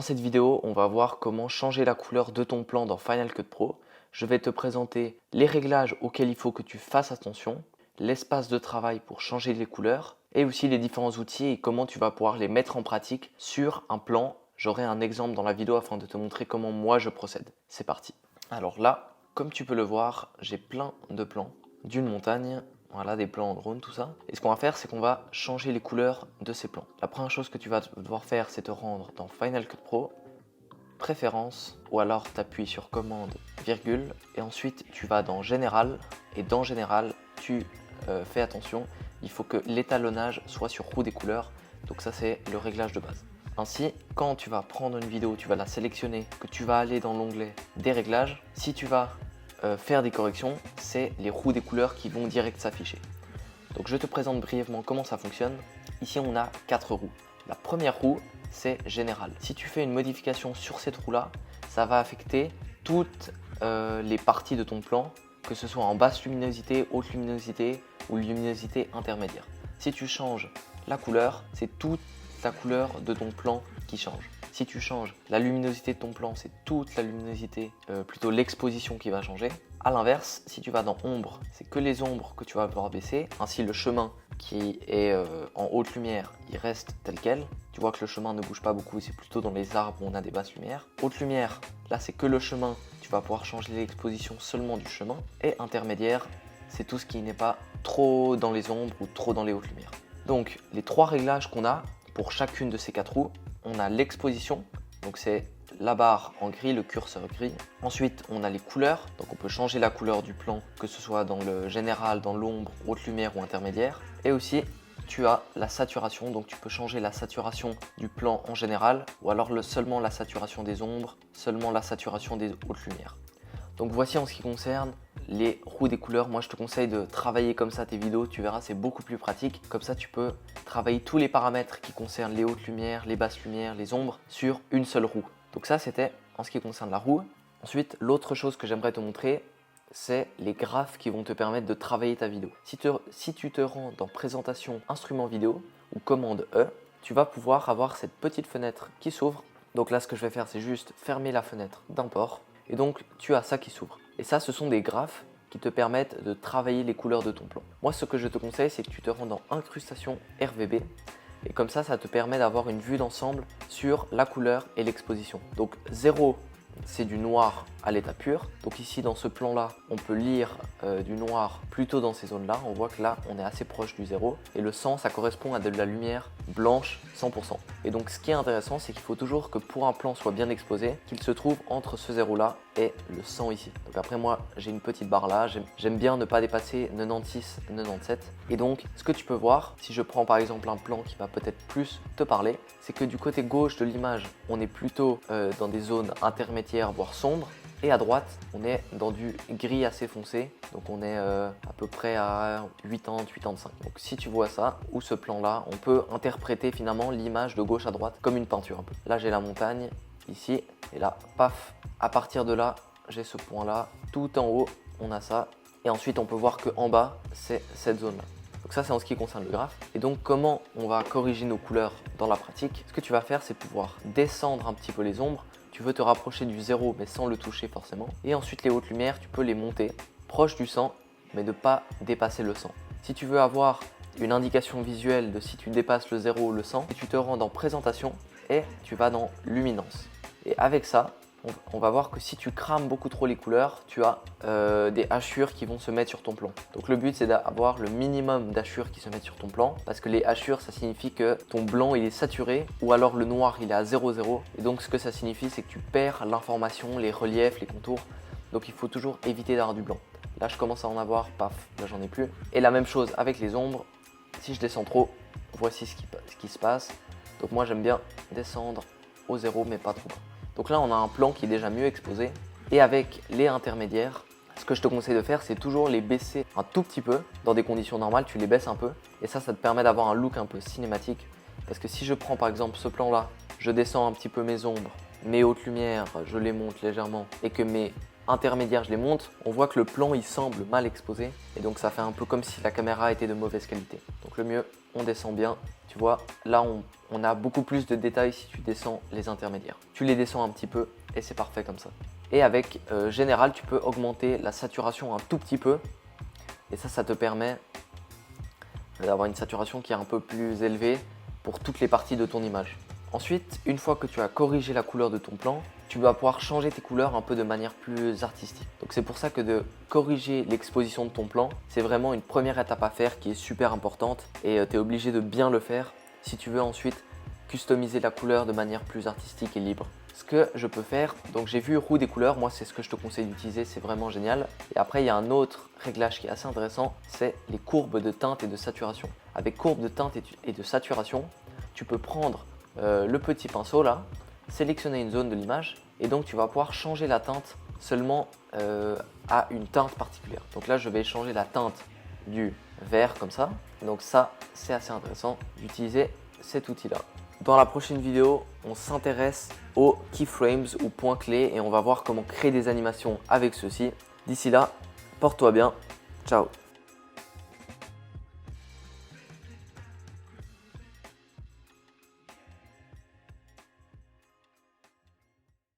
Dans cette vidéo, on va voir comment changer la couleur de ton plan dans Final Cut Pro. Je vais te présenter les réglages auxquels il faut que tu fasses attention, l'espace de travail pour changer les couleurs et aussi les différents outils et comment tu vas pouvoir les mettre en pratique sur un plan. J'aurai un exemple dans la vidéo afin de te montrer comment moi je procède. C'est parti. Alors là, comme tu peux le voir, j'ai plein de plans d'une montagne. Voilà, des plans en drone, tout ça. Et ce qu'on va faire, c'est qu'on va changer les couleurs de ces plans. La première chose que tu vas devoir faire, c'est te rendre dans Final Cut Pro, Préférences, ou alors tu appuies sur Commande, virgule, et ensuite tu vas dans Général, et dans Général, tu fais attention, il faut que l'étalonnage soit sur roue des couleurs, donc ça c'est le réglage de base. Ainsi, quand tu vas prendre une vidéo, tu vas la sélectionner, que tu vas aller dans l'onglet des réglages, si tu vas faire des corrections, c'est les roues des couleurs qui vont direct s'afficher. Donc je te présente brièvement comment ça fonctionne. Ici on a 4 roues. La première roue c'est général. Si tu fais une modification sur cette roue là, ça va affecter toutes les parties de ton plan, que ce soit en basse luminosité, haute luminosité ou luminosité intermédiaire. Si tu changes la couleur, c'est toute la couleur de ton plan qui change. Si tu changes la luminosité de ton plan, c'est toute la luminosité, plutôt l'exposition qui va changer. A l'inverse, si tu vas dans ombre, c'est que les ombres que tu vas pouvoir baisser. Ainsi, le chemin qui est en haute lumière, il reste tel quel. Tu vois que le chemin ne bouge pas beaucoup, c'est plutôt dans les arbres où on a des basses lumières. Haute lumière, là c'est que le chemin, tu vas pouvoir changer l'exposition seulement du chemin. Et intermédiaire, c'est tout ce qui n'est pas trop dans les ombres ou trop dans les hautes lumières. Donc, les 3 réglages qu'on a pour chacune de ces 4 roues, on a l'exposition, donc c'est la barre en gris, le curseur gris. Ensuite, on a les couleurs, donc on peut changer la couleur du plan, que ce soit dans le général, dans l'ombre, haute lumière ou intermédiaire. Et aussi, tu as la saturation, donc tu peux changer la saturation du plan en général, ou alors seulement la saturation des ombres, seulement la saturation des hautes lumières. Donc voici en ce qui concerne les roues des couleurs. Moi je te conseille de travailler comme ça tes vidéos, tu verras c'est beaucoup plus pratique. Comme ça tu peux travailler tous les paramètres qui concernent les hautes lumières, les basses lumières, les ombres sur une seule roue. Donc ça c'était en ce qui concerne la roue. Ensuite l'autre chose que j'aimerais te montrer, c'est les graphes qui vont te permettre de travailler ta vidéo. Si tu te rends dans présentation instrument vidéo ou commande E, tu vas pouvoir avoir cette petite fenêtre qui s'ouvre. Donc là ce que je vais faire c'est juste fermer la fenêtre d'import. Et donc, tu as ça qui s'ouvre. Et ça, ce sont des graphes qui te permettent de travailler les couleurs de ton plan. Moi, ce que je te conseille, c'est que tu te rends dans Incrustation RVB. Et comme ça te permet d'avoir une vue d'ensemble sur la couleur et l'exposition. Donc 0, c'est du noir à l'état pur. Donc ici, dans ce plan-là, on peut lire du noir plutôt dans ces zones-là. On voit que là, on est assez proche du 0. Et le 100, ça correspond à de la lumière blanche 100%. Et donc, ce qui est intéressant, c'est qu'il faut toujours que pour un plan soit bien exposé, qu'il se trouve entre ce 0-là et le 100 ici. Donc après, moi, j'ai une petite barre là. J'aime bien ne pas dépasser 96, 97. Et donc, ce que tu peux voir, si je prends par exemple un plan qui va peut-être plus te parler, c'est que du côté gauche de l'image, on est plutôt dans des zones intermédiaires, voire sombres. Et à droite, on est dans du gris assez foncé. Donc on est à peu près à 80, 85. Donc si tu vois ça, ou ce plan-là, on peut interpréter finalement l'image de gauche à droite comme une peinture un peu. Là, j'ai la montagne, ici, et là, paf, à partir de là, j'ai ce point-là. Tout en haut, on a ça. Et ensuite, on peut voir qu'en bas, c'est cette zone-là. Donc ça, c'est en ce qui concerne le graphe. Et donc, comment on va corriger nos couleurs dans la pratique? Ce que tu vas faire, c'est pouvoir descendre un petit peu les ombres. Tu veux te rapprocher du 0 mais sans le toucher forcément. Et ensuite les hautes lumières, tu peux les monter proche du 100 mais ne pas dépasser le 100. Si tu veux avoir une indication visuelle de si tu dépasses le 0 ou le 100, tu te rends dans présentation et tu vas dans luminance. Et avec ça, on va voir que si tu crames beaucoup trop les couleurs, tu as des hachures qui vont se mettre sur ton plan. Donc le but c'est d'avoir le minimum d'hachures qui se mettent sur ton plan parce que les hachures ça signifie que ton blanc il est saturé ou alors le noir il est à 0,0 et donc ce que ça signifie c'est que tu perds l'information, les reliefs, les contours. Donc il faut toujours éviter d'avoir du blanc. Là je commence à en avoir, paf, là j'en ai plus. Et la même chose avec les ombres, si je descends trop, voici ce qui se passe. Donc moi j'aime bien descendre au 0 mais pas trop bas. Donc là, on a un plan qui est déjà mieux exposé. Et avec les intermédiaires, ce que je te conseille de faire, c'est toujours les baisser un tout petit peu. Dans des conditions normales, tu les baisses un peu. Et ça te permet d'avoir un look un peu cinématique. Parce que si je prends par exemple ce plan-là, je descends un petit peu mes ombres, mes hautes lumières, je les monte légèrement. Et que mes intermédiaires, je les monte, on voit que le plan il semble mal exposé et donc ça fait un peu comme si la caméra était de mauvaise qualité. Donc le mieux, on descend bien. Tu vois, là on a beaucoup plus de détails si tu descends les intermédiaires. Tu les descends un petit peu et c'est parfait comme ça. Et avec général, tu peux augmenter la saturation un tout petit peu et ça te permet d'avoir une saturation qui est un peu plus élevée pour toutes les parties de ton image. Ensuite, une fois que tu as corrigé la couleur de ton plan, tu vas pouvoir changer tes couleurs un peu de manière plus artistique. Donc c'est pour ça que de corriger l'exposition de ton plan, c'est vraiment une première étape à faire qui est super importante et tu es obligé de bien le faire si tu veux ensuite customiser la couleur de manière plus artistique et libre. Ce que je peux faire, donc j'ai vu roue des couleurs, moi c'est ce que je te conseille d'utiliser, c'est vraiment génial. Et après il y a un autre réglage qui est assez intéressant, c'est les courbes de teinte et de saturation. Avec courbes de teinte et de saturation, tu peux prendre le petit pinceau là, sélectionner une zone de l'image et donc tu vas pouvoir changer la teinte seulement à une teinte particulière. Donc là je vais changer la teinte du vert comme ça. Donc ça c'est assez intéressant d'utiliser cet outil là. Dans la prochaine vidéo, on s'intéresse aux keyframes ou points clés et on va voir comment créer des animations avec ceux-ci. D'ici là, porte-toi bien. Ciao.